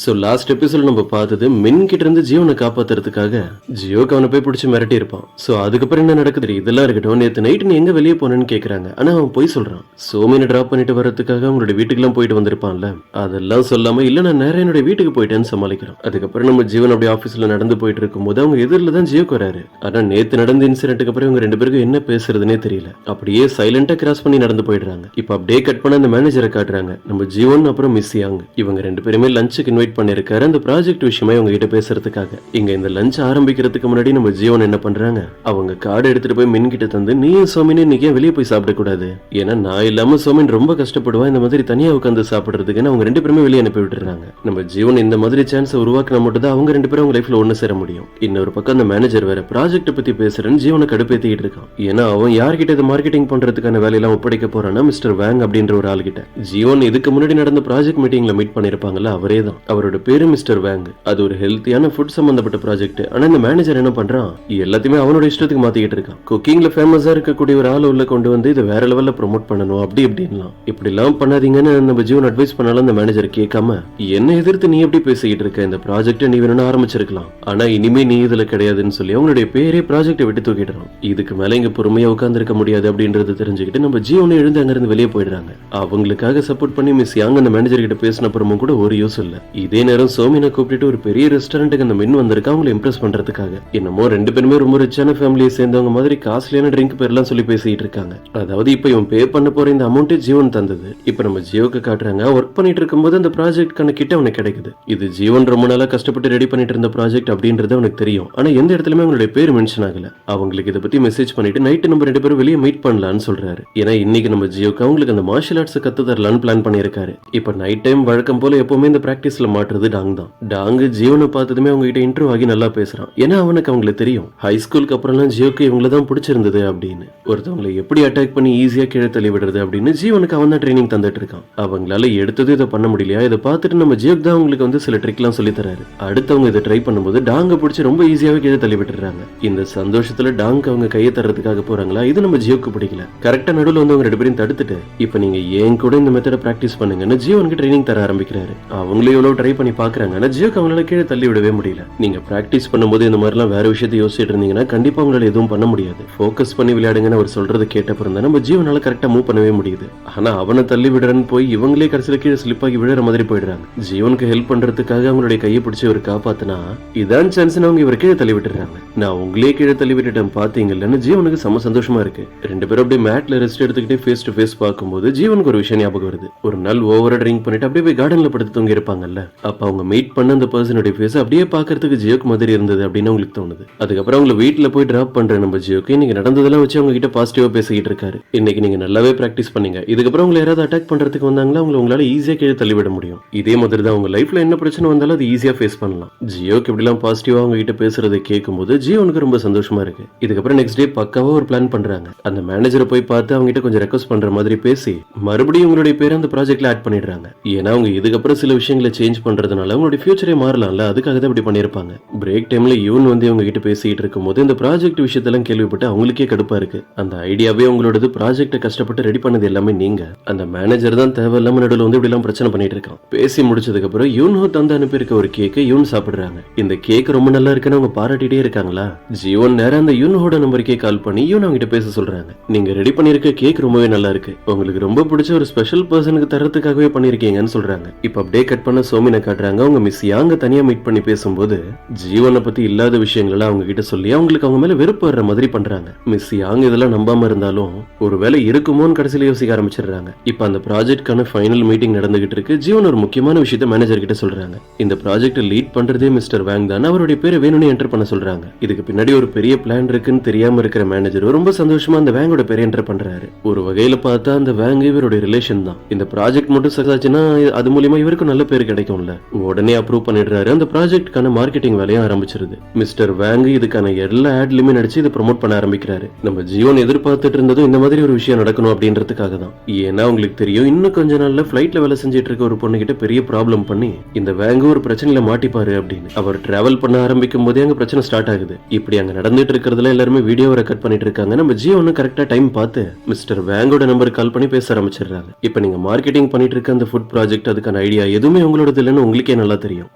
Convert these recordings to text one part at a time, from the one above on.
So last episode நம்ம பார்த்தது மின் கிட்ட இருந்து ஜீவனை காப்பாத்துறதுக்காக ஜியோக்கு அவனை போய் பிடிச்சி மிரட்டி இருப்பான். சோ அதுக்கப்புறம் என்ன நடக்குது இதெல்லாம் இருக்கட்டும். நேத்து நைட் நீ எங்க வெளியே போனேன்னு கேக்குறாங்க. ஆனா அவன் போய் சொல்றான். சோமினை டிராப் பண்ணிட்டு வர்றதுக்காக அவங்களோட வீட்டுக்கு போயிட்டு வந்திருப்பான்ல, அதெல்லாம் சொல்லாம இல்ல நான் நேரம் என்னோட வீட்டுக்கு போயிட்டேன்னு சமாளிக்கிறான். அதுக்கப்புறம் நம்ம ஜீவன் அப்படி ஆபீஸ்ல நடந்து போயிட்டு இருக்கும் போது அவங்க எதிரில தான் ஜியோக்கு வராரு. ஆனா நேத்து நடந்த இன்சிடென்ட்க்கு அப்புறம் இவங்க ரெண்டு பேருக்கு என்ன பேசுறதுன்னே தெரியல. அப்படியே சைலண்டா கிராஸ் பண்ணி நடந்து போயிடுறாங்க. இப்ப அப்படியே கட் பண்ண அந்த மேனேஜரை காட்டுறாங்க. நம்ம ஜீவன் அப்புறம் மிஸ் யாங் இவங்க ரெண்டு பேருமே லஞ்சுக்கு இன்வைட் பண்ணிருக்காரு அந்த ப்ராஜெக்ட் விஷயமா அவங்க கிட்ட பேசுறதுக்காக. இங்க இந்த லஞ்ச் ஆரம்பிக்கிறதுக்கு முன்னாடி நம்ம ஜீவன் என்ன பண்றாங்க, அவங்க கார்டு எடுத்துட்டு போய் மின் கிட்ட தந்து நீயும் சோமினே இன்னைக்கு வெளியே போய் சாப்பிட கூடாது, ஏன்னா நான் இல்லாம சோமின் ரொம்ப கஷ்டப்படுவா இந்த மாதிரி தனியா உட்காந்து சாப்பிடுறதுக்குன்னு அவங்க ரெண்டு பேருமே வெளியே அனுப்பி விட்டுறாங்க. நம்ம ஜீவன் இந்த மாதிரி சான்ஸ் உருவாக்கினா மட்டும் தான் அவங்க ரெண்டு பேரும் அவங்க லைஃப்ல ஒண்ணு சேர முடியும். இன்னொரு பக்கம் அந்த மேனேஜர் வேற ப்ராஜெக்ட் பத்தி பேசுறேன்னு ஜீவனை கடுப்பேத்திட்டு இருக்கான். ஏன்னா அவன் யார்கிட்ட இது மார்க்கெட்டிங் பண்றதுக்கான வேலையெல்லாம் ஒப்படைக்க போறான்னா மிஸ்டர் வேங் அப்படின்ற ஒரு ஆள் கிட்ட. ஜீவன் இதுக்கு முன்னாடி நடந்த ப்ராஜெக்ட் மீட்டிங்ல மீட் பண்ணிருப்பாங்கல்ல, அவரே தான். அவரோட பேரு மிஸ்டர் வேங். அது ஒரு ஹெல்த்தியான ஃபுட் சம்பந்தப்பட்ட ப்ராஜெக்ட். ஆனா இந்த மேனேஜர் என்ன பண்றான், எல்லாத்தையுமே அவனோட இஷ்டத்துக்கு மாத்திக்கிட்டு இருக்கான். குக்கிங்ல ஃபேமஸா இருக்கக்கூடிய ஒரு ஆள் உள்ள கொண்டு வந்து இதை வேற லெவல்ல ப்ரோமோட் பண்ணணும் அப்படி இப்படின்லாம். இப்படி எல்லாம் பண்ணாதீங்கன்னு நம்ம ஜீவன் அட்வைஸ் பண்ணாலும் அந்த மேனேஜர் கேட்காம என்ன எதிர்த்து நீ எப்படி பேசிக்கிட்டு இருக்க, இந்த ப்ராஜெக்ட் நீ வேணும்னு ஆரம்பிச்சிருக்கலாம், ஆனா இனிமே நீ இதுல கிடையாதுன்னு சொல்லி அவங்களுடைய பேரே ப்ராஜெக்டை விட்டு தூக்கிடுறான். இதுக்கு மேல இங்க பொறுமையா உட்கார்ந்து இருக்க முடியாது அப்படின்றது தெரிஞ்சுக்கிட்டு நம்ம ஜீவனை எழுந்து அங்க இருந்து வெளியே போயிடுறாங்க. அவங்களுக்காக சப்போர்ட் பண்ணி மிஸ் யாங் அந்த மேனேஜர் கிட்ட பேசின அப்புறமும் கூட ஒரு யூஸ் இல்ல. இதே நேரம் சோமினை கூப்பிட்டு ஒரு பெரிய ரெஸ்டாரண்ட்டுக்கு அந்த மின் வந்திருக்கா அவங்களை இம்ப்ரெஸ் பண்றதுக்காக. என்னமோ ரெண்டு பேருமே ரொம்ப ரிச்சான ஃபேமிலியை சேர்ந்தவங்க மாதிரி காஸ்ட்லியான ட்ரிங்க் பேர்லாம் சொல்லி பேசிட்டு இருக்காங்க. அதாவது இப்ப இவன் பே பண்ண போற இந்த அமௌண்ட் ஜீவன் தந்தது. இப்ப நம்ம ஜியோக்கு காட்டுறாங்க. ஒர்க் பண்ணிட்டு இருக்கும்போது அந்த ப்ராஜெக்ட் கிட்ட அவனுக்கு கிடைக்குது. இது ஜீவன் ரொம்ப நாளா கஷ்டப்பட்டு ரெடி பண்ணிட்டு இருந்த ப்ராஜெக்ட் அப்படின்றது அவனுக்கு தெரியும். ஆனா எந்த இடத்துலயுமே அவங்களுடைய பேர் மென்ஷன் ஆகல. அவங்களுக்கு இதை பத்தி மெசேஜ் பண்ணிட்டு நைட்டு நம்ம ரெண்டு பேரும் வெளியே மீட் பண்ணலாம்னு சொல்றாரு. ஏன்னா இன்னைக்கு நம்ம ஜியோக்கு அவங்களுக்கு அந்த மார்ஷல் ஆர்ட்ஸ் கத்து தரலான்னு பிளான் பண்ணிருக்காரு. இப்ப நைட் டைம் வழக்கம் போல எப்பவுமே இந்த பிராக்டிஸ்ல மாட்டுறது டாங் தான். டாங் ஜீவனை பார்த்ததுமே அவங்க கிட்ட இன்டர்வியூ ஆகி நல்லா பேசுறான். ஏன்னா அவனுக்கு அவங்களுக்கு தெரியும் ஹை ஸ்கூலுக்கு அப்புறம் ஜியோக்கு இவங்கள தான் பிடிச்சிருந்தது அப்படின்னு. ஒருத்தவங்களை எப்படி அட்டாக் பண்ணி ஈஸியா கீழே தள்ளி விடுறது அப்படின்னு ஜீவனுக்கு அவன் தான் ட்ரைனிங் தந்துட்டு இருக்கான். அவங்களால எடுத்தது இதை பண்ண முடியலையா, இதை பார்த்துட்டு நம்ம ஜியோக்கு தான் அவங்களுக்கு வந்து சில ட்ரிக் எல்லாம் சொல்லி தராரு. அடுத்தவங்க இதை ட்ரை பண்ணும்போது டாங்க பிடிச்சி ரொம்ப ஈஸியாவே கீழே தள்ளி விட்டுறாங்க. இந்த சந்தோஷத்துல டாங்க் அவங்க கையை தர்றதுக்காக போறாங்களா, இது நம்ம ஜியோக்கு பிடிக்கல. கரெக்டா நடுவில் வந்து அவங்க ரெண்டு பேரும் தடுத்துட்டு இப்ப நீங்க ஏன் கூட இந்த மெத்தட பிராக்டிஸ் பண்ணுங்கன்னு ஜீவனுக்கு ட்ரைனிங் தர ஆரம்பிக்கிறாரு. அவங்களே எவ்வளவு ட்ரை பண்ணி பாக்குறாங்க. ஆனா ஜியோக்கு அவங்களால கீழே தள்ளி விடவே முடியல. நீங்க பிராக்டிஸ் பண்ணும்போது இந்த மாதிரிலாம் வேற விஷயத்தை யோசிச்சுட்டு இருந்தீங்கன்னா கண்டிப்பா உங்களால எதுவும் பண்ண முடியாது. ஃபோக்கஸ் பண்ணி விளையாடுங்கன்னு அவர் சொல்றது கேட்டப்பறம் தான் நம்ம ஜீவனால கரெக்டா மூவ் பண்ணவே முடியுது. ஆனா அவனை தள்ளி விடுறன்னு போய் இவங்களே கடைசியில கீழே ஸ்லிப் ஆகி விழுற மாதிரி போயிடுறாங்க. ஜீவனுக்கு ஹெல்ப் பண்றதுக்காக அவங்களுடைய கையை பிடிச்சி ஒரு காப்பாத்தினா இதான் சான்ஸ் அவங்க இவரை கீழே தள்ளி விட்டுறாங்க. நான் உங்களே கீழே தள்ளி விட்டுட்டேன் பாத்தீங்கன்னு ஜீவனுக்கு செம சந்தோஷமா இருக்கு. ரெண்டு பேரும் அப்படியே மேட்ல ரெஸ்ட் எடுத்துக்கிட்டே ஃபேஸ் டு ஃபேஸ் பார்க்கும்போது ஜீவனுக்கு ஒரு விஷயம் ஞாபகம் வருது. ஒரு நாள் ஓவரா ட்ரிங்க் பண்ணிட்டு அப்படியே போய் கார்டன்ல படுத்து தூங்கி இருப்பாங்கல்ல, அப்ப அவங்க மீட் பண்ண அந்த பர்சனுடைய ஃபேஸ் அப்படியே பாக்குறதுக்கு ஜியோக்கு மாதிரி இருந்தது அப்படின்னு உங்களுக்கு தோணுது. அதுக்கப்புறம் அவங்க வீட்டுல போய் டிராப் பண்ற நம்ம ஜியோக்கு இன்னைக்கு நடந்ததெல்லாம் வச்சு அவங்க கிட்ட பாசிட்டிவா பேசிக்கிட்டு இருக்காரு. இன்னைக்கு நீங்க நல்லாவே பிராக்டிஸ் பண்ணீங்க, இதுக்கப்புறம் உங்களை யாராவது அட்டாக் பண்றதுக்கு வந்தாங்களா உங்களால ஈஸியா கீழே தள்ளிவிட முடியும். இதே மாதிரி தான் உங்க லைஃப்ல என்ன பிரச்சனை வந்தாலும் அது ஈஸியா ஃபேஸ் பண்ணலாம். ஜியோக்கு இப்படிலாம் பாசிட்டிவா அவங்க கிட்ட பேசுறதை கேட்கும்போது ஜியோனுக்கு ரொம்ப சந்தோஷமா இருக்கு. இதுக்கப்புறம் நெக்ஸ்ட் டே பக்காவா ஒரு பிளான் பண்றாங்க. அந்த மேனேஜரை போய் பார்த்து அவங்க கிட்ட கொஞ்சம் ரெக்வஸ்ட் பண்ற மாதிரி பேசி மறுபடியும் உங்களுடைய பேர் அந்த ப்ராஜெக்ட்ல ஆட் பண்ணிடுறாங்க. ஏன்னா அவங்க இதுக்கப்புறம் சில விஷயங்களை சேஞ்ச் பண்றதுனால உங்களுடைய ஃபியூச்சரே மாறலாம்ல, அதுக்காக தான் இப்படி பண்ணிருப்பாங்க. பிரேக் டைம்ல யூன் வந்து அவங்க கிட்ட பேசிட்டு இருக்கும்போது இந்த ப்ராஜெக்ட் விஷயத்தெல்லாம் கேள்விப்பட்டு அவங்களுக்கே கடுப்பா இருக்கு. அந்த ஐடியாவே உங்களோடது, ப்ராஜெக்ட கஷ்டப்பட்டு ரெடி பண்ணது எல்லாமே நீங்க. அந்த மேனேஜர் தான் தேவையில்லாம நடுவில் வந்து இப்படி எல்லாம் பிரச்சனை பண்ணிட்டு இருக்கான். பேசி முடிச்சதுக்கு அப்புறம் யூன்ஹோ தந்து அனுப்பியிருக்க ஒரு கேக்கை யூன் சாப்பிடுறாங்க. இந்த கேக் ரொம்ப நல்லா இருக்குன்னு அவங்க பாராட்டிட்டே இருக்காங்களா. ஜீவன் நேரம் அந்த யூன்ஹோட நம்பருக்கே கால் பண்ணி யூன் அவங்க கிட்ட பேச சொல்றாங்க. நீங்க ரெடி பண்ணிருக்க கேக் ரொம்பவே நல்லா இருக்கு, உங்களுக்கு ரொம்ப பிடிச்ச ஒரு ஸ்பெஷல் பர்சனுக்கு தரத்துக்காகவே பண்ணிருக்கீங்கன்னு சொல்றாங்க. இப்ப அப்படியே கட் பண்ண சோமினை காட்டுறாங்க. அவங்க மிஸ் யாங்க தனியா மீட் பண்ணி பேசும்போது ஜீவனை பத்தி இல்லாத விஷயங்களை அவங்க கிட்ட சொல்லி அவங்களுக்கு அவங்க மேல வெறுப்பு வர்ற மாதிரி பண்றாங்க. மிஸ் யாங் இதெல்லாம் நம்பாம இருந்தாலும் ஒருவேளை இருக்குமோன்னு கடைசியில யோசிக்க ஆரம்பிச்சிடுறாங்க. இப்ப அந்த ப்ராஜெக்ட்கான ஃபைனல் மீட்டிங் நடந்துகிட்டு இருக்கு. ஜீவன் ஒரு முக்கியமான விஷயத்த மேனேஜர் கிட்ட சொல்றாங்க. இந்த ப்ராஜெக்ட் லீட் பண்றதே மிஸ்டர் வேங் தான், அவருடைய பேரை வேணும்னு என்டர் பண்ண சொல்றாங்க. இதுக்கு பின்னாடி ஒரு பெரிய பிளான் இருக்குன்னு தெரியாம இருக்கிற மேனேஜர் ரொம்ப சந்தோஷமா அந்த வேங்கோட பேரை என்டர் பண்றாரு. ஒரு வகையில பார்த்தா அந்த வேங் இவருடைய ரிலேஷன் தான். இந்த ப்ராஜெக்ட் மட்டும் சக்சஸ் ஆச்சுன்னா அது மூலமா இவருக்கு நல்ல பேர் கிடைக்கும்ல. உடனே அப்ரூவ் பண்ணிடுறாரு. அந்த ப்ராஜெக்ட்கான மார்க்கெட்டிங் வேலையும் ஆரம்பிச்சிருது. மிஸ்டர் வேங் இதுக்கான எல்லா ஆட்லயுமே நடிச்சு இதை ப்ரோமோட் பண்ண ஆரம்பிக்கிறாரு. நம்ம ஜீவன் எதிர்பார்த்துட்டு இருந்ததும் இந்த மாதிரி ஒரு விஷயம் நடக்கணும் அப்படின்றதுக்காக தான். ஏன்னா உங்களுக்கு தெரியும் இன்னும் கொஞ்ச நாள்ல பிளைட்ல வேலை செஞ்சிட்டு இருக்க ஒரு பொண்ணு கிட்ட பெரிய ப்ராப்ளம் பண்ணி இந்த வேங்க ஒரு பிரச்சனையில மாட்டிப்பாரு அப்படின்னு. அவர் டிராவல் பண்ண ஆரம்பிக்கும் போதே அங்க பிரச்சனை ஸ்டார்ட் ஆகுது. இப்படி அங்க நடந்துட்டு இருக்கிறதுல எல்லாருமே வீடியோ ரெக்கார்ட் பண்ணிட்டு இருக்காங்க. நம்ம ஜீவன் கரெக்டா டைம் பார்த்து மிஸ்டர் வேங்கோட நம்பர் கால் பண்ணி பேச ஆரம்பிச்சிடுறாங்க. இப்ப நீங்க மார்க்கெட்டிங் பண்ணிட்டு இருக்க அந்த ஃபுட் ப்ராஜெக்ட் அதுக்கான ஐடியா எதுவுமே உங்களோட இல்லைன்னு உங்களுக்கே நல்லா தெரியும்.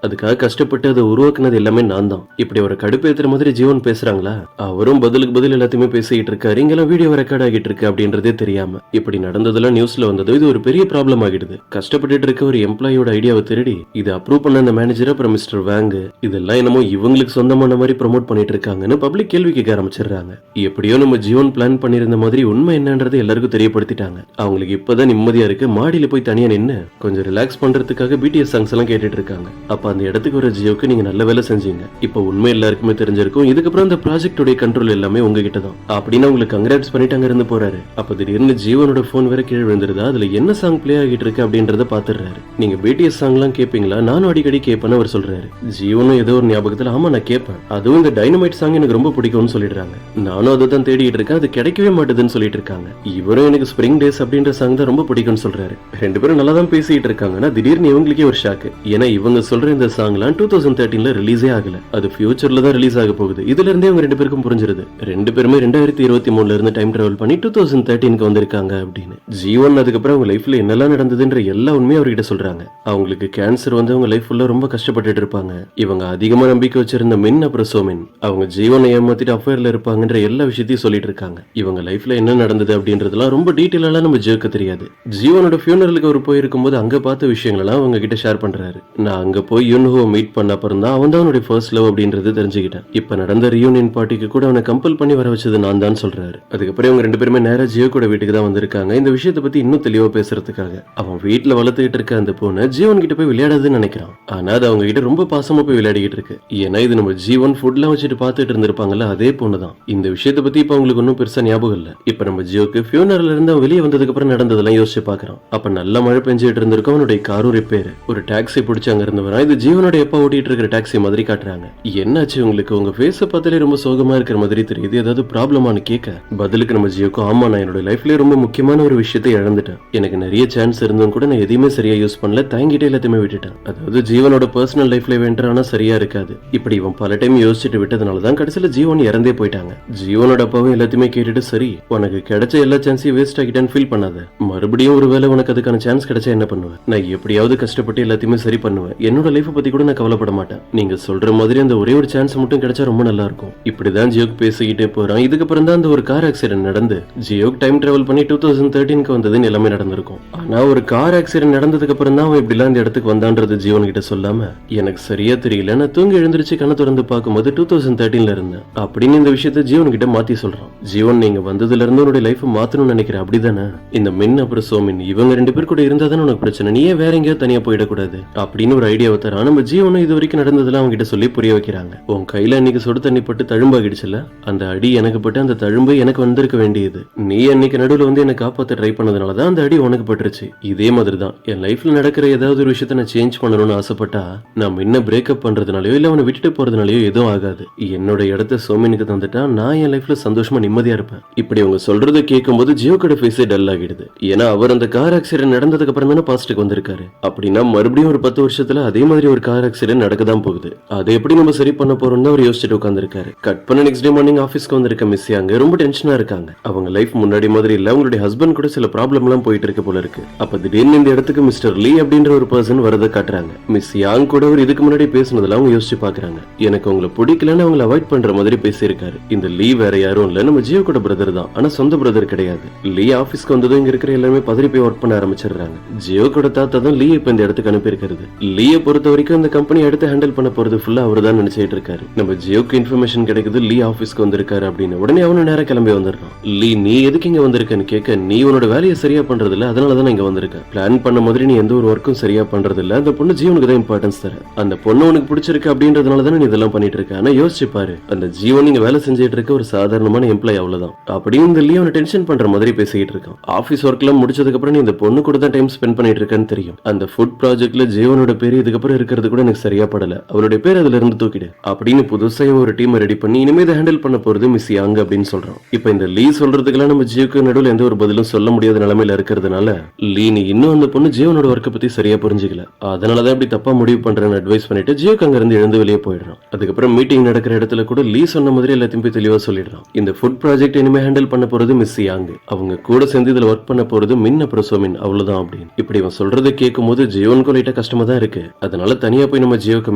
அதுக்காக கஷ்டப்பட்டு அதை உருவாக்குனது எல்லாமே நான் தான். இப்படி ஒரு கடுப்பேத்துற மாதிரி ஜீவன் பேசுறாங்களா? அவரும் பதிலுக்கு பதில் எல்லாத்தையுமே பேசிக்கிட்டு இருக்காரு. இங்கெல்லாம் வீடியோ ரெக்கார்ட் ஆகிட்டு இருக்கு அப்படின்றதே தெரியாம இப்படி நடந்ததெல்லாம் நியூஸ்ல வந்தது. இது ஒரு பெரிய ப்ராப்ளம் ஆகிடுது. கஷ்டப்பட்டு இருக்க ஒரு எம்ப்ளாயோட ஐடியாவை திருடி இதை அப்ரூவ் பண்ண அந்த மேனேஜர் அப்புறம் மிஸ்டர் வேங் இதெல்லாம் என்னமோ இவங்களுக்கு சொந்தமான மாதிரி ப்ரோமோட் பண்ணிட்டு இருக்காங்கன்னு பப்ளிக் கேள்வி கேட்க ஆரம்பிச்சிடுறாங்க. எப்படியோ நம்ம ஜீவன் பிளான் பண்ணிருந்த மாதிரி உண்மை என்னன்றது எல்லாருக்கும் தெரியப்படுத்திட்டாங்க. அவங்களுக்கு இப்பதான் நிம்மதியா இருக்கு. மாடியில போய் தனியா நின்னு கொஞ்சம் ரிலாக்ஸ் பண்றதுக்காக பிடிஎஸ் சாங்ஸ் எல்லாம் கேட்டுட்டு இருக்காங்க. அப்ப அந்த இடத்துக்கு வர ஜியோக்கு நீங்க நல்ல வேலை செஞ்சீங்க. இப்ப உண்மை எல்லாருக்குமே தெரிஞ்சிருக்கும். இதுக்கப்புறம் அந்த ப்ராஜெக்டோட கண்ட்ரோல் எல்லாமே உங்ககிட்ட தான் அப்படின்னு உங்களுக்கு கங்க்ராட்ஸ் பண்ணிட்டு அங்க இருந்து போறாரு. அப்ப திடீர்னு ஜீவனோட போன் வேற கீழே விழுந்துருதா. அதுல என்ன சாங் பிளே ஆகிட்டு இருக்கு அப்படின்றத பாத்துறாரு. நீங்க பிடிஎஸ் சாங் எல்லாம் கேட்பீங்களா? நானும் அடிக்கடி கேட்பேன்னு அவர் சொல்றாரு. ஜீவனும் ஏதோ ஒரு ஞாபகத்துல ஆமா நான் கேட்பேன், அதுவும் இந்த டைனமைட் சாங் எனக்கு ரொம்ப பிடிக்கும்னு சொல்லிடுறாங்க. நானும் அதை தான் தேடிட்டு இருக்கேன், அது கிடைக்கவே மாட்டேதுன்னு சொல்லிட்டு இருக்காங்க. இவரும் எனக்கு ஸ்பிரிங் டேஸ் அப்படின்ற சாங் தான் ரொம்ப பிடிக்கும்னு சொல்றாரு. ரெண்டு பேரும் நல்லா தான் பேசிட்டு இருக்காங்கன்னா திடீர்னு இவங்களுக்கே ஒரு ஷாக்கு. ஏன்னா இவங்க சொல்ற இந்த சாங்லாம் 2013ல ரிலீஸே ஆகல, அது ஃபியூச்சர்ல தான் ரிலீஸ் ஆக போகுது. இதுல இருந்தே அவங்க ரெண்டு பேருக்கும் புரிஞ்சிருது ரெண்டு பேருமே 2023ல இருந்து டைம் டிராவல் பண்ணி 2013க்கு வந்திருக்காங்க அப்படின்னு. ஜீவன் அதுக்கப்புறம் அவங்க லைஃப்ல என்னெல்லாம் நடந்ததுன்ற எல்லா உண்மையும் அவர்கிட்ட சொல்றாங்க. அவங்களுக்கு கேன்சர் வந்து அவங்க லைஃப் ஃபுல்லா ரொம்ப கஷ்டப்பட்டுட்டு இருப்பாங்க. இவங்க அதிகமா நம்பிக்கை வச்சிருந்த மின் அப்புறம் சோமின் அவங்க ஜீவனை ஏமாத்திட்டு அஃபேர்ல இருப்பாங்கன்ற எல்லா விஷயத்தையும் சொல்லிட்டு இருக்காங்க. இவங்க லைஃப்ல என்ன நடந்தது அப்படின்றதுலாம் ரொம்ப டீட்டெயிலா நம்ம ஜீவுக்கு தெரியாது. ஜீவனோட ஃபியூனரலுக்கு அவர் போயிருக்கும்போது அங்க பார்த்த விஷயங்களெல்லாம் அவங்க கிட்ட ஷேர் பண்றாரு. நான் அங்க போய் யூன்ஹோ மீட் பண்ண அப்புறம் தான் அவன் தான் அவனுடைய ஃபர்ஸ்ட் லவ் அப்படின்றது தெரிஞ்சுக்கிட்டேன். இப்ப நடந்த ரியூனியன் பார்ட்டிக்கு கூட அவனை கம்பல் பண்ணி வர வச்சது நான் தான் சொல்றாரு. அதுக்கப்புறம் இவங்க ரெண்டு பேருமே நேரா ஜியோ கூட வீட்டுக்கு தான் வந்திருக்காங்க இந்த விஷயத்தை பத்தி இன்னும் தெளிவா பேசுறதுக்காக. அவன் வீட்டுல வளர்த்துக்கிட்டு இருக்க அந்த பொண்ணு ஜீவன் கிட்ட போய் விளையாடாதுன்னு நினைக்கிறான். ஆனா அது அவங்க கிட்ட ரொம்ப பாசமா போய் விளையாடிக்கிட்டு இருக்கு. ஏன்னா இது நம்ம ஜீவன் ஃபுட்லாம் வச்சுட்டு பார்த்துட்டு இருந்திருப்பாங்கல்ல, அதே பொண்ணு தான். இந்த விஷயத்தை பத்தி இப்ப அவங்களுக்கு ஒன்னும் பெருசா ஞாபகம் இல்ல. இப்ப நம்ம ஜியோக்கு ஃபியூனரல்ல இருந்து அவன் வெளியே வந்ததுக்கு அப்புறம் நடந்ததெல்லாம் யோசிச்சு பாக்குறான். அப்ப நல்ல மழை பெஞ்சிட்டு இருந்திருக்கும். அவனுடைய காரும் ரிப்பேர். ஒரு டாக்ஸி பிடிச்சி அங்க இருந்து வரான். இது ஜீவனோட எப்பா ஓட்டிட்டு இருக்கிற டாக்ஸி மாதிரி காட்டுறாங்க. என்னாச்சு உங்களுக்கு? உங்க ஃபேஸ பார்த்தாலே ரொம்ப சோகமா இருக்கிற மாதிரி தெரியுது, ஏதாவது ப்ராப்ளமானு கேட்க பதிலுக்கு நம்ம ஜியோக்கு ஆமா நான் என்னோட லைஃப்லயே ரொம்ப முக்கியமான ஒரு விஷயத்தை இழந்துட்டேன். எனக்கு நிறைய சான்ஸ் இருந்தும் கூட நான் எதையுமே சரியா யூஸ் பண்ணல, தாங்கிட்டே எல்லாத்தையுமே விட்டுட்டேன். அதாவது ஜீவனோட பர்சனல் லைஃப்ல வேண்டானா சரியா இருக்காது. இப்படி இவன் பல டைம் யோசிச்சுட்டு விட்டதுனாலதான் கடைசியில ஜீவன் இறந்தே போயிட்டாங்க. ஜீவனோட அப்பாவும் எல்லாத்தையுமே கேட்டுட்டு சரி உனக்கு கிடைச்ச எல்லா சான்ஸையும் வேஸ்ட் ஆகிட்டேன்னு ஃபீல் பண்ணாத, மறுபடியும் ஒரு வேளை உனக்கு அதுக்கான சான்ஸ் கிடைச்சா என்ன பண்ணுவேன்? நான் எப்படியாவது கஷ்டப்பட்டு எல்லாத்தையுமே சரி பண்ணுவேன். என்னோட லைஃப் பத்தி கூட நான் கவலைப்பட மாட்டேன். நீங்க சொல்ற மாதிரி அந்த ஒரே ஒரு சான்ஸ் மட்டும் கிடைச்சா ரொம்ப நல்லா இருக்கும். இப்படிதான் ஜியோக் பேசிக்கிட்டே போறான். இதுக்கப்புறம் தான் அந்த ஒரு கார் ஆக்சிடென்ட் நடந்து ஜியோக் டைம் டிராவல் பண்ணி 2013க்கு வந்ததுன்னு எல்லாமே நடந்திருக்கும். ஆனா ஒரு கார் ஆக்சிடென்ட் நடந்ததுக்கு அப்புறம் தான் அவன் இப்படிலாம் இந்த இடத்துக்கு வந்தான்றது ஜீவன் கிட்ட சொல்லாம எனக்கு சரியா தெரியல, நான் தூங்கி எழுந்திருச்சு கண்ணை திறந்து பார்க்கும்போது 2013ல இருந்தேன் அப்படின்னு இந்த விஷயத்த ஜீவன் கிட்ட மாத்தி சொல்றான். ஜீவன் நீங்க வந்ததுல இருந்து உன்னுடைய லைஃப் மாத்தணும்னு நினைக்கிறேன் அப்படிதானே? இந்த மின் அப்புறம் சோமின் இவங்க ரெண்டு பேர் கூட இருந்தா தானே உனக்கு பிரச்சனை, நீ ஏன் வேற எங்கேயோ தனியா போயிடக்கூடாது அப்படின்னு ஒரு ஐடியாவை தரான். நம்ம ஜீவனும் இது வரைக்கும் நடந்ததெல்லாம் அவங்க கிட்ட சொல்லி புரிய வைக்கிறாங்க. உன் கையில அன்னைக்கு சுடு தண்ணி பட்டு தழும்பாகிடுச்சுல, அந்த அடி எனக்கு பட்டு அந்த தழும்பு எனக்கு வந்திருக்க வேண்டியது. நீ அன்னைக்கு நடுவுல வந்து என்ன காப்பாத்த ட்ரை பண்ணதுனாலதான் அந்த அடி உனக்கு பட்டுருச்சு. இதே மாதிரிதான் என் லைஃப்ல நடக்கிற ஏதாவது ஒரு விஷயத்த நான் சேஞ்ச் பண்ணணும்னு ஆசைப்பட்டா நான் முன்ன பிரேக்கப் பண்றதுனாலயோ இல்ல அவனை விட்டுட்டு போறதுனாலயோ எதுவும் ஆகாது. என்னோட இடத்த சோமினுக்கு தந்துட்டா நான் என் லைஃப்ல சந்தோஷமா நிம்மதியா இருப்பேன். இப்படி அவங்க சொல்றதை கேட்கும் போது ஜியோக்கோட ஃபேஸே டல் ஆகிடுது. ஏன்னா அவர் அந்த கார் ஆக்சிடென்ட் நடந்ததுக்கு அப்புறம் தானே பாஸ்டுக்கு வந்திருக்காரு. அப்படின்னா மறுபடியும் ஒரு 10 வருஷத்துல அதே மாதிரி ஒரு கார் ஆக்சிடென்ட் நடக்கதான் போகுது. அதை எப்படி நம்ம சரி பண்ண போறோம்னு அவர் யோசிச்சுட்டு உட்காந்துருக்காரு. கட் பண்ண நெக்ஸ்ட் டே மார்னிங் ஆஃபீஸ்க்கு வந்திருக்க மிஸ் அங்க ரொம்ப டென்ஷனா இருக்காங்க. அவங்க லைஃப் முன்னாடி மாதிரி இல்ல, அவங்களுடைய ஹஸ்பண்ட் கூட சில ப்ராப்ளம் எல்லாம் போயிட்டு இருக்கு போல இருக்கு. அப்ப திடீர்னு இந்த இடத்துக்கு மிஸ்டர் லீ அப்படின்ற ஒரு பர்சன் வரதை காட்டுறாங்க. மிஸ் யாங் கூட அவர் இதுக்கு முன்னாடி பேசுனதெல்லாம் அவங்க யோசிச்சு பாக்குறாங்க. எனக்கு அவங்களை பிடிக்கலன்னு அவங்களை அவாய்ட் பண்ற மாதிரி பேசியிருக்காரு. இந்த லீ வேற யாரும் இல்ல, நம்ம ஜியோ கூட பிரதர் தான். ஆனா சொந்த பிரதர் கிடையாது. லீ ஆபீஸ்க்கு வந்ததும் இங்க இருக்கிற எல்லாமே பதறி போய் ஒர்க் பண்ண ஆரம்பிச்சிடுறாங்க. ஜியோ கூட தாத்தா தான் லீ இப்ப இந்த இடத்துக்கு அனுப்பியிருக்கிறது. லீயை பொறுத்த வரைக்கும் இந்த கம்பெனி அடுத்து ஹேண்டில் பண்ண போறது ஃபுல்லா அவர் தான் நினைச்சிட்டு இருக்காரு. நம்ம ஜியோக்கு இன்ஃபர்மேஷன் கிடைக்குது லீ ஆபீஸ்க்கு வந்திருக்காரு அப்படின்னு. உடனே அவனு நேரம் கிளம்பி வந்துடுறான். லீ நீ எதுக்கு இங்க வந்திருக்கன்னு கேட்க நீ உன்னோட வேலையை சரியா பண்றது இல்ல, அதனாலதான் இங்க வந்திருக்கேன். பிளான் பண்ண மாதிரி நீ எந்த ஒரு ஒர்க்கும் சரியா பண்றது இல்ல. அந்த பொண்ணு ஜீவனுக்கு தான் இம்பார்ட்டன்ஸ் தர. அந்த பொண்ணு உனக்கு பிடிச்சிருக்கு அப்படின்றதுனால தானே நீ இதெல்லாம் பண்ணிட்டு இருக்க. ஆனா யோசிச்சு பாரு, அந்த ஜீவன் நீங்க வேலை செஞ்சுட்டு இருக்க ஒரு சாதாரணமான எம்ப்ளாய் அவ்வளவுதான் அப்படின்னு இந்த லீ அவனை டென்ஷன் பண்ற மாதிரி பேசிக்கிட்டு இருக்கான். ஆபீஸ் ஒர்க் எல்லாம் முடிச்சதுக்கு அப்புறம் நீ இந்த பொண்ணு கூட தான் டைம் ஸ்பெண்ட் பண்ணிட்டு இருக்கன்னு தெரியும். அந்த ஃபுட் ப்ராஜெக்ட்ல ஜீவனோட பேரு இதுக்கப்புறம் இருக்கிறது கூட எனக்கு சரியா படல, அவளுடைய பேர் அதுல இருந்து தூக்கிடு அப்படின்னு புதுசா ஒரு டீம் ரெடி பண்ணி இனிமே இதை ஹேண்டில் பண்ண போறது மிஸ் யாங் அப்படின்னு சொல்றான். இப்ப இந்த லீ சொல்றதுக்கெல்லாம் நம்ம ஜியோக்கு நடுவில் எந்த ஒரு பதிலும் சொல்ல முடியாத நிலைமையில இருக்கிறதுனால லீ நீ இன்னும் அந்த பொண்ணு ஜீவனோட ஒர்க்கை பத்தி சரியா புரிஞ்சுக்கல, அதனாலதான் இப்படி தப்பா முடிவு பண்றேன்னு அட்வைஸ் பண்ணிட்டு ஜியோக்கு அங்க இருந்து எழுந்து வெளியே போயிடுறான். அதுக்கப்புறம் மீட்டிங் நடக்கிற இடத்துல கூட லீ சொன்ன மாதிரி எல்லாத்தையும் போய் தெளிவா சொல்லிடுறான். இந்த ஃபுட் ப்ராஜெக்ட் இனிமே ஹேண்டில் பண்ண போறது மிஸ் யாங், அவங்க கூட சேர்ந்து இதுல ஒர்க் பண்ண போறது மின் அப்புறம் சோமின் அவ்வளவுதான் அப்படின்னு. இப்படி இவன் சொல்றதை கேட்கும் போது ஜீவனுக்கு லைட்டா லைட்டா கஷ்டமா தான் இருக்கு. அதனால தனியா போய் நம்ம ஜியோக்கு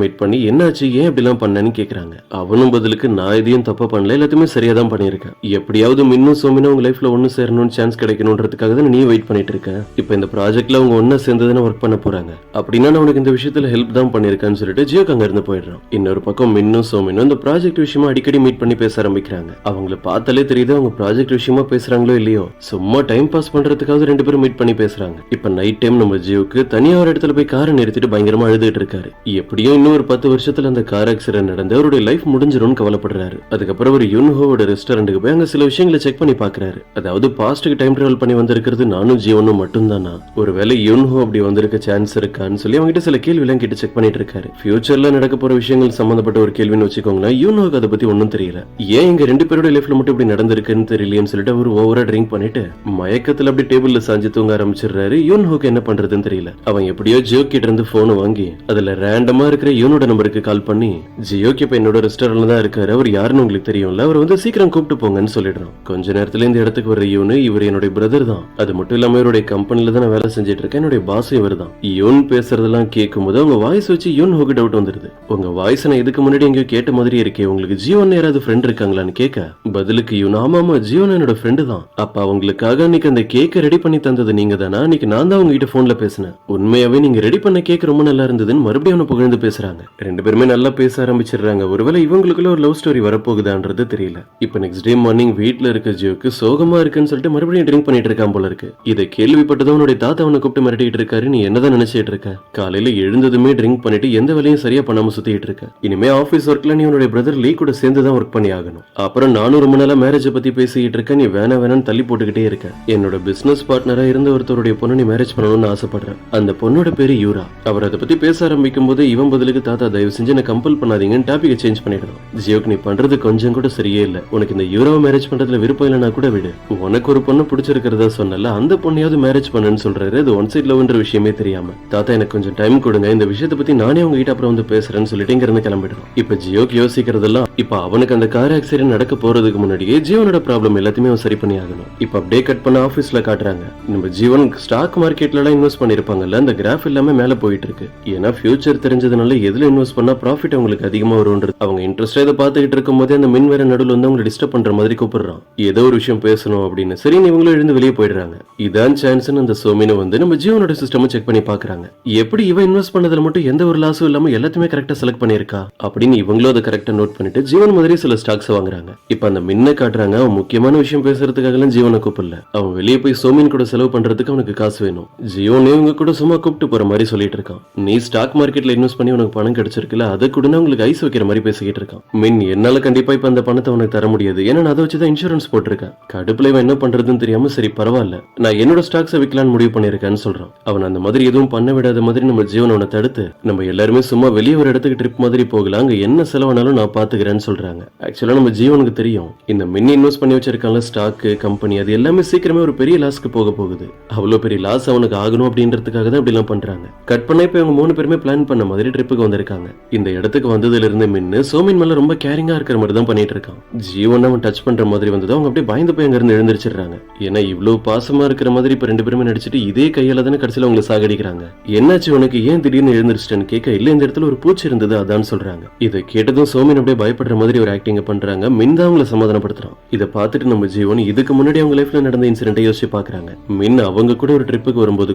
மீட் பண்ணி என்னாச்சு, ஏன் இப்படிலாம் பண்ணேன்னு கேக்குறாங்க. அவனும் பதிலுக்கு நான் எதையும் தப்பா பண்ணல, எல்லாத்தையுமே சரியா தான் பண்ணிருக்கேன். எப்படியாவது மின்னும் சோமினும் உங்க லைஃப்ல ஒண்ணு சேரணும்னு சான்ஸ் கிடைக்கணும்ன்றதுக்காக தான் நீ வெயிட் பண்ணிட்டு இருக்க. இப்ப இந்த ப்ராஜெக்ட்ல அவங்க ஒண்ணா சேர்ந்து ஒர்க் பண்ண போறாங்க. அப்படின்னா நான் உனக்கு இந்த விஷயத்துல ஹெல்ப் தான் பண்ணிருக்கேன்னு சொல்லிட்டு ஜியோக்கு அங்க இருந்து போயிடுறான். இன்னொரு பக்கம் மின்னும் சோமினும் இந்த ப்ராஜெக்ட் விஷயமா அடிக்கடி மீட் பண்ணி பேச ஆரம்பிக்கிறாங்க. அவங்கள பார்த்தாலே தெரியுது அவங்க ப்ராஜெக்ட் விஷயமா பேசுறாங்களோ இல்லையோ, சும்மா டைம் பாஸ் பண்றதுக்காக ரெண்டு பேரும் மீட் பண்ணி பேசுறாங்க. இப்ப நைட் டைம் நம்ம ஜியோக்கு தனியா ஒரு இடத்துல போய் காரை நிறுத்திட்டு பயங்கரமா அழுதுட்டு இருக்காரு. எப்படியும் இன்னும் ஒரு 10 வருஷத்துல அந்த கார் ஆக்சிடென்ட் நடந்து அவருடைய லைஃப் முடிஞ்சிரும்னு கவலைப்படுறாரு. அதுக்கப்புறம் ஒரு யுன்ஹோவோட ரெஸ்டாரண்ட்டுக்கு போய் அங்க சில விஷயங்களை செக் பண்ணி பாக்குறாரு. அதாவது பாஸ்டுக்கு டைம் டிராவல் பண்ணி வந்திருக்கிறது நானும் ஜீவனும் மட்டும் தானா, ஒருவேளை யுன்ஹோ அப்படி வந்திருக்க சான்ஸ் இருக்கான்னு சொல்லி அவங்ககிட்ட சில கேள்வி எல்லாம் கேட்டு செக் பண்ணிட்டு இருக்காரு. ஃபியூச்சர்ல நடக்க போற விஷயங்கள் சம்பந்தப்பட்ட ஒரு கேள்வின்னு வச்சுக்கோங்களேன். யுன்ஹோக்கு அதை பத்தி ஒன்னும் தெரியல. ஏன் இங்க ரெண்டு பேரோட லைஃப்ல மட்டும் இப்படி நடந்திருக்குன்னு தெரியலையேன்னு சொல்லிட்டு அவர் ஓவரா ட்ரிங்க் பண்ணிட்டு மயக்கத்துல அப்படி டேபிள்ல சாஞ்சு தூங்க ஆரம்பிச்சிடுறாரு. யுன்ஹோக்கு என்ன பண்றதுன்னு தெரியல. அவன் எப்படியோ ஜியோ கிட்ட இருந்து போன் வாங்கி அதுல ரேண்டமா இருக்கிற யூனோட நம்பருக்கு கால் பண்ணி, ஜியோக்கு இப்ப என்னோட ரெஸ்டாரண்ட்ல தான் இருக்காரு, அவர் யாருன்னு உங்களுக்கு தெரியும்ல, அவர் வந்து சீக்கிரம் கூப்பிட்டு போங்கன்னு சொல்லிடுறான். கொஞ்ச நேரத்துல இந்த இடத்துக்கு வர யூனு இவர் என்னுடைய பிரதர் தான், அது மட்டும் இல்லாம இவருடைய கம்பெனில தான் நான் வேலை செஞ்சிட்டு இருக்கேன், என்னுடைய பாஸ் இவர் தான். யூன் பேசுறதெல்லாம் கேட்கும் போது அவங்க வாய்ஸ் வச்சு யூன்ஹோக்கு டவுட் வந்துருது. உங்க வாய்ஸ் நான் இதுக்கு முன்னாடி எங்கேயோ கேட்ட மாதிரி இருக்கே, உங்களுக்கு ஜீவன் யாராவது ஃப்ரெண்ட் இருக்காங்களான்னு கேட்க, பதிலுக்கு யூன் ஆமா ஆமா ஜீவன் என்னோட ஃப்ரெண்டு தான். அப்ப அவங்களுக்காக அன்னைக்கு அந்த கேக்க ரெடி பண்ணி தந்தது நீங்க தானா? அன்னைக்கு நான் தான் உங்ககிட்ட போன்ல பேசினேன். உண்மையாவே நீங்க ரெடி பண்ண கேக் ரொம்ப நல்லா இருந்ததுன்னு மறுபடியும் அவனை புகழ்ந்து பேசுறாங்க. ரெண்டு பேருமே நல்லா பேச ஆரம்பிச்சிடுறாங்க. ஒருவேளை இவங்களுக்குள்ள ஒரு லவ் ஸ்டோரி வரப்போகுதான்றது தெரியல. இப்ப நெக்ஸ்ட் டே மார்னிங் வீட்ல இருக்க ஜியோக்கு சோகமா இருக்குன்னு சொல்லிட்டு மறுபடியும் ட்ரிங்க் பண்ணிட்டு இருக்கான் போல இருக்கு. இதை கேள்விப்பட்டதும் அவனுடைய தாத்தா அவனை கூப்பிட்டு மிரட்டிட்டு இருக்காரு. நீ என்னதான் நினைச்சிட்டு இருக்க? காலையில எழுந்ததுமே ட்ரிங்க் பண்ணிட்டு எந்த வேலையும் சரியா பண்ணாம சுத்திட்டு இருக்க. இனிமே ஆபீஸ் ஒர்க்ல நீ உன்னுடைய பிரதர் லீ கூட சேர்ந்து தான் ஒர்க் பண்ணி ஆகணும். அப்புறம் நானும் ரொம்ப நாளா மேரேஜ் பத்தி பேசிட்டு இருக்க, நீ வேணான்னு தள்ளி போட்டுக்கிட்டே இருக்க. என்னோட பிசினஸ் பார்ட்னரா இருந்த ஒருத்தருடைய பொண்ணு நீ மேரேஜ் பண்ணணும்னு ஆசைப்படுறேன். அந்த பொண்ணோட பேரு யூரா. அவர் அதை பத்தி பேச ஆரம்பிக்கும் போது இவன் பதிலுக்கு, தாத்தா தயவு செஞ்சு என்ன கம்பல் பண்ணாதீங்கன்னு டாபிக் சேஞ்ச் பண்ணிடுறோம். ஜியோக்கு நீ பண்றது கொஞ்சம் கூட சரியே இல்ல. உனக்கு இந்த யூரோவை மேரேஜ் பண்றதுல விருப்பம் இல்லைன்னா கூட விடு. உனக்கு ஒரு பொண்ணு பிடிச்சிருக்கிறதா சொன்னல, அந்த பொண்ணையாவது மேரேஜ் பண்ணுன்னு சொல்றாரு. அது ஒன் சைட் லவ்ன்ற விஷயமே தெரியாம. தாத்தா எனக்கு கொஞ்சம் டைம் கொடுங்க, இந்த விஷயத்தை பத்தி நானே உங்ககிட்ட அப்புறம் வந்து பேசுறேன்னு சொல்லிட்டு இங்க இருந்து கிளம்பிடுறோம். இப்ப ஜியோக்கு யோசிக்கிறதெல்லாம், இப்ப அவனுக்கு அந்த கார் ஆக்சிடென்ட் நடக்க போறதுக்கு முன்னாடியே ஜீவனோட ப்ராப்ளம் எல்லாத்தையுமே அவன் சரி பண்ணி ஆகணும். இப்ப அப்படியே கட் பண்ண ஆபீஸ்ல காட்டுறாங்க. நம்ம ஜீவன் ஸ்டாக் மார்க்கெட்ல எல்லாம் இன்வெஸ்ட் பண்ணிருப்பாங்கல்ல, அந்த கிராஃப் எல்லாமே மேல போயிட்டு இருக்கு. ஏன்னா ஃபியூச்சர் தெரிஞ்சதுனால எதுல இன்வெஸ்ட் பண்ணா ப்ராஃபிட் அவங்களுக்கு அதிகமா வரும்ன்றது அவங்க இன்ட்ரெஸ்டா இதை பார்த்துக்கிட்டு இருக்கும் போதே அந்த மின் வேற நடுவில் வந்து அவங்களை டிஸ்டர்ப் பண்ற மாதிரி கூப்பிடுறான். ஏதோ ஒரு விஷயம் பேசணும் அப்படின்னு. சரி இவங்களும் எழுந்து வெளியே போயிடுறாங்க. இதான் சான்ஸ்னு அந்த சோமினை வந்து நம்ம ஜியோனோட சிஸ்டம் செக் பண்ணி பாக்குறாங்க. எப்படி இவன் இன்வெஸ்ட் பண்ணதுல மட்டும் எந்த ஒரு லாஸும் இல்லாம எல்லாத்தையுமே கரெக்டா செலக்ட் பண்ணிருக்கா அப்படின்னு இவங்களும் அதை கரெக்டா நோட் பண்ணிட்டு ஜீவன் மாதிரி சில ஸ்டாக்ஸ் வாங்குறாங்க. இப்ப அந்த மின்ன காட்டுறாங்க. அவன் முக்கியமான விஷயம் பேசுறதுக்காக ஜீவனை கூப்பிடல. அவன் வெளியே போய் சோமின் கூட செலவு பண்றதுக்கு அவனுக்கு காசு வேணும். ஜியோனே இவங்க கூட சும்மா கூப்பிட்டு போற மாதிரி சொல்லிட்டு இருக்கான். நீ ஸ்டாக் மார்க்கெட்ல இன்வெஸ்ட் பண்ணி உனக்கு பணம் கிடைச்சிருக்குல, அதை கூட உங்களுக்கு ஐஸ் வைக்கிற மாதிரி பேசிக்கிட்டு இருக்கான். மின் என்னால கண்டிப்பா இப்ப அந்த பணத்தை உனக்கு தர முடியாது, ஏன்னா நான் அதை வச்சுதான் இன்சூரன்ஸ் போட்டிருக்கேன். கடுப்புல இவன் என்ன பண்றதுன்னு தெரியாம சரி பரவாயில்ல நான் என்னோட ஸ்டாக்ஸை விற்கலான்னு முடிவு பண்ணிருக்கேன்னு சொல்றான். அவன் அந்த மாதிரி எதுவும் பண்ண விடாத மாதிரி நம்ம ஜீவன் அவனை தடுத்து நம்ம எல்லாருமே சும்மா வெளியே ஒரு இடத்துக்கு ட்ரிப் மாதிரி போகலாம், அங்க என்ன செலவானாலும் நான் பாத்துக்கிறேன்னு சொல்றாங்க. ஆக்சுவலா நம்ம ஜீவனுக்கு தெரியும் இந்த மின் இன்வெஸ்ட் பண்ணி வச்சிருக்காங்க ஸ்டாக் கம்பெனி, அது எல்லாமே சீக்கிரமே ஒரு பெரிய லாஸ்க்கு போக போகுது. அவ்வளவு பெரிய லாஸ் அவனுக்கு ஆகணும் அப்படின்றதுக்காக தான் இப்படி எல்லாம் பண்றாங்க. கட் பண்ண இப்ப இவங்க 3 பேருமே பிளான் பண்ண மாதிரி ட்ரிப்புக்கு வந்திருக்காங்க. இந்த இடத்துக்கு வந்ததுல இருந்து மின்னு சோமின் மேல ரொம்ப கேரிங்கா இருக்கிற மாதிரி தான் பண்ணிட்டு இருக்கான். ஜீவன் அவன் டச் பண்ற மாதிரி வந்தது அவங்க அப்படியே பயந்து போய் அங்க இருந்து எழுந்திருச்சிடுறாங்க. ஏன்னா இவ்வளவு பாசமா இருக்கிற மாதிரி இப்ப 2 பேருமே நடிச்சிட்டு இதே கையால தானே கடைசியில அவங்களை சாகடிக்கிறாங்க. என்னாச்சு உனக்கு, ஏன் திடீர்னு எழுந்திருச்சிட்டேன்னு கேட்க, இல்ல இந்த இடத்துல ஒரு பூச்சி இருந்தது அதான் சொல்றாங்க. இதை கேட்டதும் சோமின் அப்படியே பயப்படுற மாதிரி ஒரு ஆக்டிங் பண்றாங்க. மின் தான் அவங்களை சமாதானப்படுத்துறான். இதை பார்த்துட்டு நம்ம ஜீவன் இதுக்கு முன்னாடி அவங்க லைஃப்ல நடந்த இன்சிடென்ட்டை யோசிச்சு பாக்குறாங்க. மின் அவங்க கூட ஒரு ட்ரிப்புக்கு வரும்போது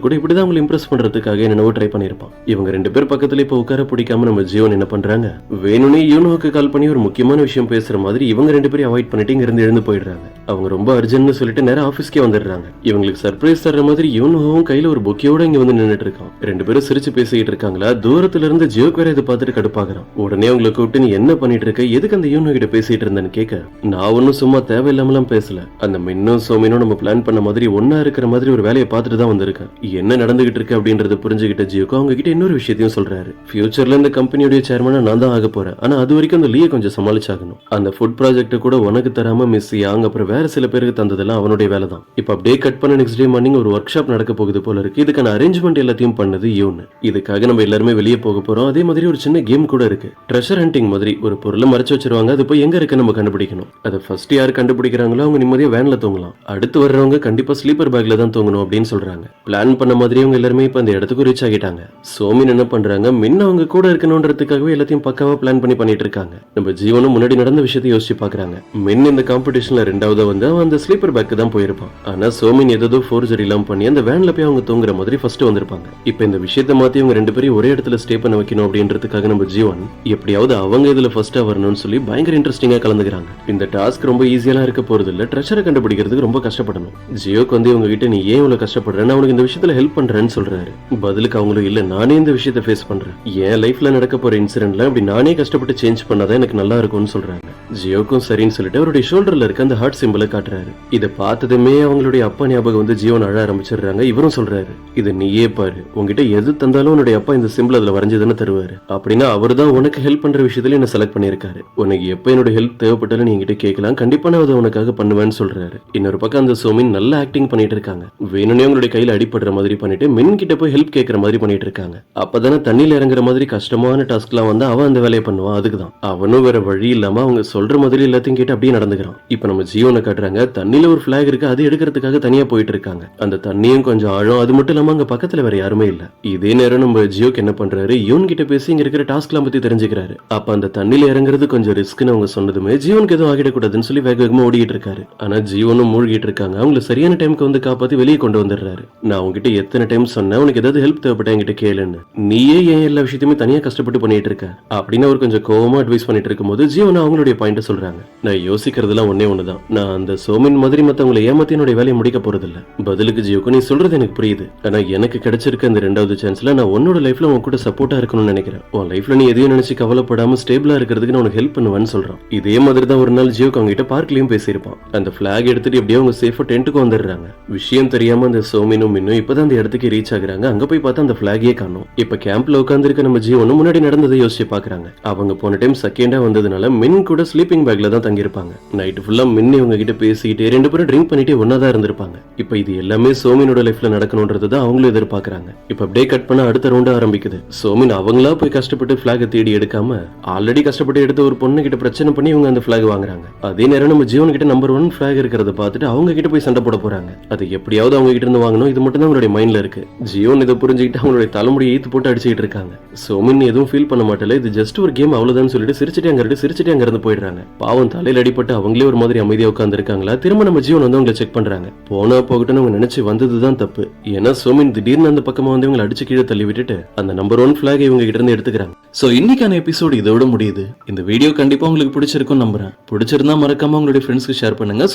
கூட இப்படிதான் அவங்களை இம்ப்ரெஸ் பண்றதுக்காக என்னவோ ட்ரை பண்ணிருப்பான். இவங்க 2 பேர் பக்கத்துல இப்ப உட்கார பிடிக்காம நம்ம ஜீவன் என்ன பண்றாங்க, வேணும்னே யூனோவுக்கு கால் பண்ணி ஒரு முக்கியமான விஷயம் பேசுற மாதிரி இவங்க 2 பேரும் அவாய்ட் பண்ணிட்டு இங்க இருந்து எழுந்து போயிடுறாங்க. அவங்க ரொம்ப அர்ஜென்ட்னு சொல்லிட்டு நேரா ஆபீஸ்க்கே வந்துடுறாங்க. இவங்களுக்கு சர்ப்ரைஸ் தர்ற மாதிரி யூனோவும் கையில ஒரு பொக்கியோட இங்க வந்து நின்னுட்டு இருக்கான். 2 பேரும் சிரிச்சு பேசிக்கிட்டு இருக்காங்களா. தூரத்துல இருந்து ஜியோக்கு வேற இதை பார்த்துட்டு கடுப்பாகிறான். உடனே அவங்களை கூப்பிட்டு நீ என்ன பண்ணிட்டு இருக்க, எதுக்கு அந்த யூனோ கிட்ட பேசிட்டு இருந்தேன்னு கேட்க, நான் ஒன்னும் சும்மா தேவையில்லாமலாம் பேசல, அந்த மின்னும் சோமினும் நம்ம பிளான் பண்ண மாதிரி ஒன்னா இருக்கிற மாதிரி ஒரு வேலையை பார்த்துட்டு தான் வந்திருக்கேன். என்ன நடந்துகிட்டு இருக்கு அப்படின்றத புரிஞ்சுக்கிட்ட ஜியோக்கு அவங்க கிட்ட இன்னொரு விஷயத்தையும் சொல்றாரு. ஃபியூச்சர்ல இந்த கம்பெனியோட சேர்மனா நான் தான் ஆக போறேன், ஆனா அது வரைக்கும் அந்த லீயை கொஞ்சம் சமாளிச்சாகணும். அந்த ஃபுட் ப்ராஜெக்ட் கூட உனக்கு தராம மிஸ் யாங் அப்புறம் வேற சில பேருக்கு தந்ததெல்லாம் அவனுடைய வேலை தான். இப்ப அப்படியே கட் பண்ண நெக்ஸ்ட் டே மார்னிங் ஒரு ஒர்க் ஷாப் நடக்க போகுது போல இருக்கு. இதுக்கான அரேஞ்ச்மெண்ட் எல்லாத்தையும் பண்ணது யூன். இதுக்காக நம்ம எல்லாருமே வெளியே போக போறோம். அதே மாதிரி ஒரு சின்ன கேம் கூட இருக்கு. ட்ரெஷர் ஹண்டிங் மாதிரி ஒரு பொருளை மறைச்சு வச்சிருவாங்க, அது போய் எங்க இருக்கு நம்ம கண்டுபிடிக்கணும். அதை ஃபர்ஸ்ட் யார் கண்டுபிடிக்கிறாங்களோ அவங்க நிம்மதியா வேன்ல தூங்கலாம், அடுத்து வர்றவங்க கண்டிப்பா ஸ்லீப்பர் பேக்ல தான் தூங்கணும் அப்படின்னு சொல்றாங்க. பிளான் பண்ண மாதிரி அவங்க எல்லாருமே இப்ப அந்த இடத்துக்கு ரீச் ஆகிட்டாங்க. போயிட்டாங்க. சோமின் என்ன பண்றாங்க, மின் அவங்க கூட இருக்கணும்ன்றதுக்காகவே எல்லாத்தையும் பக்காவா பிளான் பண்ணிட்டு இருக்காங்க. நம்ம ஜீவனும் முன்னாடி நடந்த விஷயத்தை யோசிச்சு பாக்குறாங்க. மின் இந்த காம்படிஷன்ல 2வது வந்து அவன் அந்த ஸ்லீப்பர் பேக் தான் போயிருப்பான். ஆனா சோமின் ஏதோ ஃபோர்ஜரி எல்லாம் பண்ணி அந்த வேன்ல போய் அவங்க தூங்குற மாதிரி ஃபர்ஸ்ட் வந்திருப்பாங்க. இப்ப இந்த விஷயத்தை மாத்தி அவங்க 2 பேரும் ஒரே இடத்துல ஸ்டே பண்ண வைக்கணும் அப்படின்றதுக்காக நம்ம ஜீவன் எப்படியாவது அவங்க இதுல ஃபர்ஸ்டா வரணும்னு சொல்லி பயங்கர இன்ட்ரெஸ்டிங்கா கலந்துக்கிறாங்க. இந்த டாஸ்க் ரொம்ப ஈஸியா இருக்க போறது இல்ல, ட்ரெஷரை கண்டுபிடிக்கிறதுக்கு ரொம்ப கஷ்டப்படணும். ஜியோக்கு வந்து இவங்க கிட்ட நீ ஏன் இவ்வளவு கஷ்டப்படுறேன்னு அவனுக்கு இந்த விஷயத்துல ஹெல்ப் பண்றேன்னு சொல்றாரு. பதிலுக்கு அவங்களும் இல்ல, நானே இந்த விஷயத்தை ஃபேஸ் பண்றேன், என் லைஃப்ல நடக்க போற இன்சிடென்ட்ல அப்படி நானே கஷ்டப்பட்டு சேஞ்ச் பண்ணாதான் எனக்கு நல்லா இருக்கும்னு சொல்றாங்க. ஜியோக்கும் சரின்னு சொல்லிட்டு அவருடைய ஷோல்டர்ல இருக்க அந்த ஹார்ட் சிம்பிளை காட்டுறாரு. இதை பார்த்ததுமே அவங்களுடைய அப்பா ஞாபகம் வந்து ஜீவன் அழ ஆரம்பிச்சிடுறாங்க. இவரும் சொல்றாரு, இது நீயே பாரு, உங்ககிட்ட எது தந்தாலும் உன்னுடைய அப்பா இந்த சிம்பிள் அதுல வரைஞ்சதுன்னு தருவாரு. அப்படின்னா அவர் தான் உனக்கு ஹெல்ப் பண்ற விஷயத்துல என்ன செலக்ட் பண்ணிருக்காரு. உனக்கு எப்ப என்னோட ஹெல்ப் தேவைப்பட்டாலும் நீ என்கிட்ட கேட்கலாம், கண்டிப்பா நான் அதை உனக்காக பண்ணுவேன்னு சொல்றாரு. இன்னொரு பக்கம் அந்த சோமின் நல்ல ஆக்டிங் பண்ணிட்டு இருக்காங்க. வேணும்னே உங்களுடைய கையில அடிபடுற மாதிரி பண்ணிட்டு மின் கிட்ட போய் ஹெல்ப் கேட்கற மாதிரி பண்ணிட்டு இருக்காங்க. அப்பதானே தண்ணியில இறங்குற மாதிரி கஷ்டமான டாஸ்க் எல்லாம் வந்து அவன் அந்த வேலையை பண்ணுவான். அதுக்குதான் அவனும் வேற வழி இல்லாம அவங்க சொல்ற மாதிரி எல்லாத்தையும் கேட்டு அப்படியே நடந்துக்கிறான். இப்ப நம்ம ஜீவனை காட்டுறாங்க. தண்ணியில ஒரு பிளாக் இருக்கு, அது எடுக்கிறதுக்காக தனியா போயிட்டு இருக்காங்க. அந்த தண்ணியும் கொஞ்சம் ஆழம், அது மட்டும் இல்லாம அங்க பக்கத்துல வேற யாருமே இல்ல. இதே நேரம் நம்ம ஜியோக்கு என்ன பண்றாரு, யூன் கிட்ட பேசி இங்க இருக்கிற டாஸ்க் எல்லாம் பத்தி தெரிஞ்சுக்கிறாரு. அப்ப அந்த தண்ணியில இறங்குறது கொஞ்சம் ரிஸ்க்னு அவங்க சொன்னதுமே ஜீவனுக்கு எதுவும் ஆகிடக்கூடாதுன்னு சொல்லி வேக வேகமா ஓடிட்டு இருக்காரு. ஆனா ஜீவனும் மூழ்கிட்டு இருக்காங்க. அவங்களை சரியான டைமுக்கு வந்து காப்பாத்தி வெளியே கொண்டு வந்துடுறாரு. நான் உங்ககிட்ட எத்தனை டைம் சொன்னேன் உனக்கு ஏதாவது ஹெல்ப் தேவைப்பட்டா என்கிட்ட கேளுன்னு, நீயே ஏன் எல்லா விஷயத்தையுமே தனியா கஷ்டப்பட்டு பண்ணிட்டு இருக்க அப்படின்னு அவர் கொஞ்சம் கோவமா அட்வைஸ் பண்ணிட்டு இருக்கும்போது ஜீவன் அவங்களுடைய பாயிண்ட் சொல்றாங்க. நான் யோசிக்கிறதுலாம் ஒன்னே ஒண்ணுதான், நான் அந்த சோமின் மாதிரி மத்தவங்களை ஏமாத்தி என்னுடைய வேலையை முடிக்க போறது இல்ல. பதிலுக்கு ஜியோக்கு நீ சொல்றது எனக்கு புரியுது, ஆனா எனக்கு கிடைச்சிருக்க இந்த 2வது சான்ஸ்ல நான் உன்னோட லைஃப்ல உன் கூட சப்போர்ட்டா இருக்கணும்னு நினைக்கிறேன். உன் லைஃப்ல நீ எதையும் நினைச்சு கவலைப்படாம ஸ்டேபிளா இருக்கிறதுக்கு நான் உனக்கு ஹெல்ப் பண்ணுவேன்னு சொல்றான். இதே மாதிரி தான் ஒரு நாள் ஜியோக்கு அவங்க கிட்ட பார்க்லயும் பேசியிருப்பான். அந்த பிளாக் எடுத்துட்டு எப்படியோ அவங்க சேஃபா டென்ட்டுக்கு வந்துடுறாங்க. விஷயம் தெரியாம அந்த சோமினும் மின்னும் இப்பதான் அந்த இடத்துக்கு ரீச் ஆகுறாங்க. அங்க போய் பார்த்தா அந்த பிளாகே காணோம். இப்ப கேம்ப்ல உட்கார்ந்து இருக்க நம்ம ஜீவனும் முன்னாடி நடந்ததை யோசிச்சு பாக்குறாங்க. அவங்க போன டைம் செகண்டா வந்ததுனால மின் கூட ஸ்லீப்பிங் பேக்ல தான் தங்கியிருப்பாங்க. நைட் ஃபுல்லா மின் இவங்க கிட்ட பேசிக்கிட்டே 2 பேரும் ட்ரிங்க் பண்ணிட்டே ஒன்னாதான் இருந்திருப்பாங்க. இப்ப இது எல்லாமே சோமினோட லைஃப்ல நடக்கணும்ன்றது தான் அவங்களும் எதிர்பார்க்கறாங்க. இப்ப அப்படியே கட் பண்ண அடுத்த ரவுண்ட் ஆரம்பிக்குது. சோமின் அவங்களா போய் கஷ்டப்பட்டு பிளாக தேடி எடுக்காம ஆல்ரெடி கஷ்டப்பட்டு எடுத்த ஒரு பொண்ணு கிட்ட பிரச்சனை பண்ணி இவங்க அந்த பிளாக் வாங்குறாங்க. அதே நேரம் நம்ம ஜீவன் கிட்ட நம்பர் 1 பிளாக் இருக்கிறத பார்த்துட்டு அவங்க கிட்ட போய் சண்டை போட போறாங்க. அது எப்படியாவது அவங்க கிட்ட இருந்து வாங்கணும், இது மட்டும் தான் அவங்களுடைய மைண்ட்ல இருக்கு. ஜீவன் இதை புரிஞ்சுக்கிட்டு அவங்களுடைய தலைமுடியை ஈத்து போட்டு அடிச்சுக்கிட்டு இருக்காங்க. சோமின் எதுவும் ஃபீல் பண்ண மாட்டல, இது ஜஸ்ட் ஒரு கேம் அவ்வளவுதான் சொல்லிட்டு சிரிச்சிட்டே அங்க இருந்து போயிடுறாங்க. பாவம் தலையில அடிபட்டு அவங்களே ஒரு மாதிரி அமைதியா உட்கார்ந்து இருக்காங்களா. திரும்ப நம்ம ஜீவன் வந்து அவங்களை செக் பண்றாங்க. போனா போகட்டும் அவங்க நினைச்சு வந்ததுதான் தப்பு. ஏன்னா சோமின் திடீர்னு அந்த பக்கமா வந்து இவங்களை அடிச்சு கீழே தள்ளி விட்டுட்டு அந்த நம்பர் 1 பிளாக் இவங்க கிட்ட இருந்து எடுத்துக்கிறாங்க. சோ இன்னைக்கான எபிசோட் இதோட முடியுது. இந்த வீடியோ கண்டிப்பா உங்களுக்கு பிடிச்சிருக்கும் நம்புறேன். பிடிச்சிருந்தா மறக்காம உங்களுடைய ஃப்ரெண்ட்ஸ்க்கு ஷேர் பண்ணுங்க.